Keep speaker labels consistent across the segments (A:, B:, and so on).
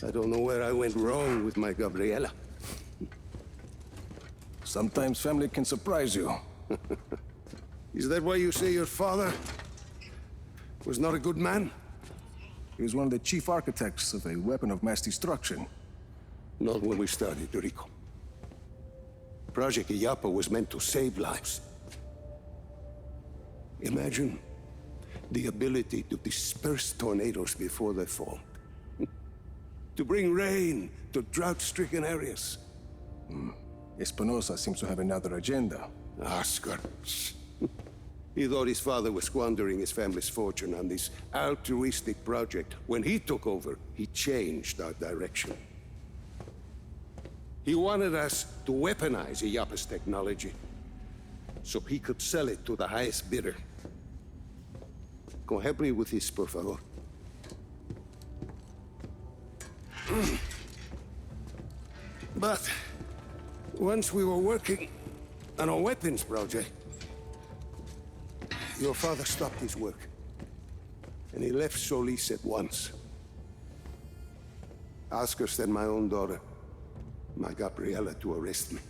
A: I don't know where I went wrong with my Gabriela.
B: Sometimes family can surprise you.
A: Is that why you say your father was not a good man?
B: He was one of the chief architects of a weapon of mass destruction.
A: Not when we started, Rico. Project Illapa was meant to save lives. Imagine the ability to disperse tornadoes before they formed. To bring rain to drought-stricken areas.
B: Espinosa seems to have another agenda.
A: Oscar. He thought his father was squandering his family's fortune on this altruistic project. When he took over, he changed our direction. He wanted us to weaponize Illapa's technology, so he could sell it to the highest bidder. Go help me with this, por favor. But once we were working on a weapons project, your father stopped his work, and he left Solis at once. Oscar sent my own daughter, my Gabriela, to arrest me.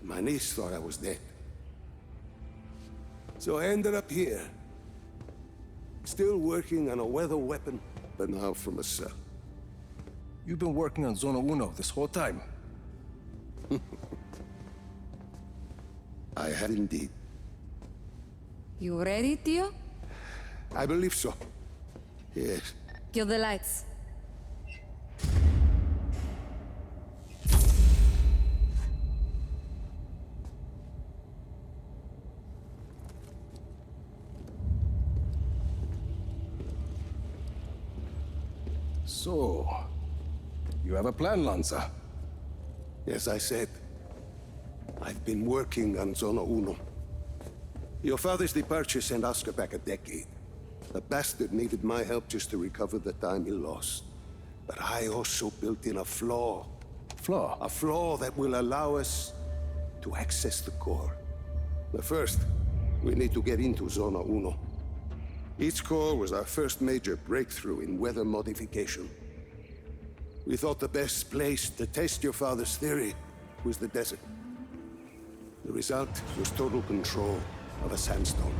A: My niece thought I was dead. So I ended up here, still working on a weather weapon, but now from a cell.
B: You've been working on Zona Uno this whole time.
A: I have indeed.
C: You ready, Tio?
A: I believe so. Yes.
C: Kill the lights.
B: So, you have a plan, Lanza?
A: As I said, I've been working on Zona Uno. Your father's departure sent Oscar back a decade. The bastard needed my help just to recover the time he lost. But I also built in a flaw.
B: Flaw?
A: A flaw that will allow us to access the core. But first, we need to get into Zona Uno. Its core was our first major breakthrough in weather modification. We thought the best place to test your father's theory was the desert. The result was total control of a sandstorm.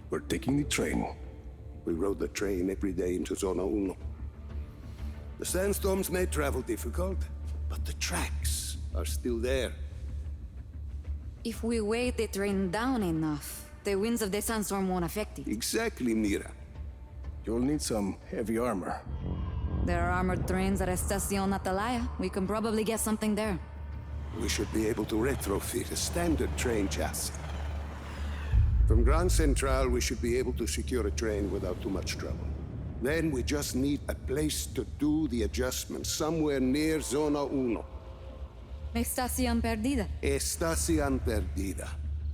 B: We're taking the train.
A: We rode the train every day into Zona Uno. The sandstorms made travel difficult, but the tracks are still there.
C: If we weight the train down enough, the winds of the sandstorm won't affect it.
A: Exactly, Mira.
B: You'll need some heavy armor.
C: There are armored trains at Estacion Atalaya. We can probably get something there.
A: We should be able to retrofit a standard train chassis. From Grand Central, we should be able to secure a train without too much trouble. Then we just need a place to do the adjustments, somewhere near Zona Uno.
C: Estacion Perdida.
A: Estacion Perdida.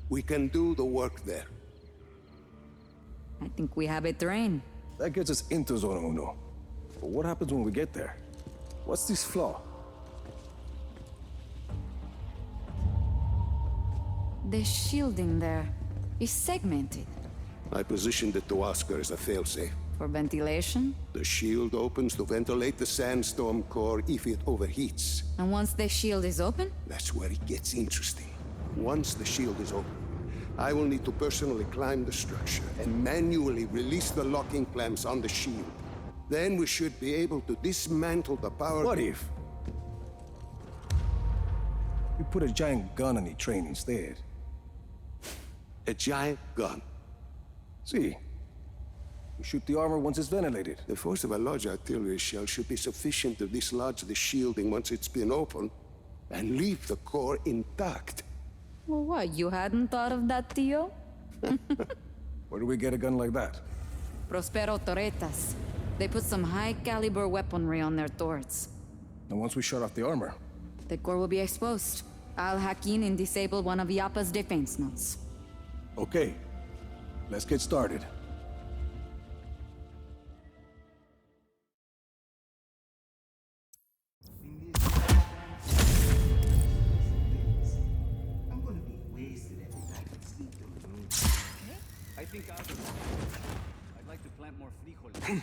A: We can do the work there.
C: I think we have a train.
B: That gets us into Zona Uno. But what happens when we get there? What's this flaw?
C: The shielding there is segmented.
A: I positioned it to Oscar as a failsafe.
C: For ventilation?
A: The shield opens to ventilate the sandstorm core if it overheats.
C: And once the shield is open?
A: That's where it gets interesting. Once the shield is open, I will need to personally climb the structure and manually release the locking clamps on the shield. Then we should be able to dismantle the power...
B: What if we put a giant gun on the train instead?
A: A giant gun.
B: See, we shoot the armor once it's ventilated.
A: The force of a large artillery shell should be sufficient to dislodge the shielding once it's been opened and leave the core intact.
C: Well, what, you hadn't thought of that, Tio?
B: Where do we get a gun like that?
C: Prospero Torretas. They put some high-caliber weaponry on their turrets.
B: And once we shut off the armor,
C: The core will be exposed. I'll hack in and disable one of Illapa's defense nodes.
B: okay, let's get started.
D: I'm gonna be wasted every time I sleep. I think I'll I'd like to plant more frijoles.